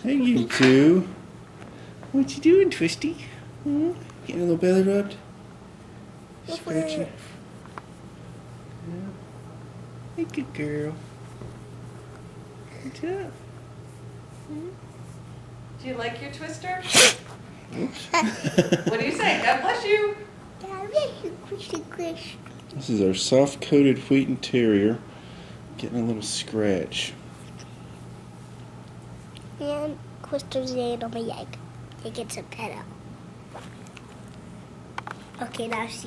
Hey, you two. What you doing, Twisty? Hmm? Getting a little belly rubbed? Scratchy? Yeah. Hey, good girl. What's up? Hmm? Do you like your twister? What do you say? God bless you. God bless you, Chris. This is our soft coated Wheaton Terrier. Getting a little scratch. And Twister's laying on my egg. He gets a pet out. Okay, now see.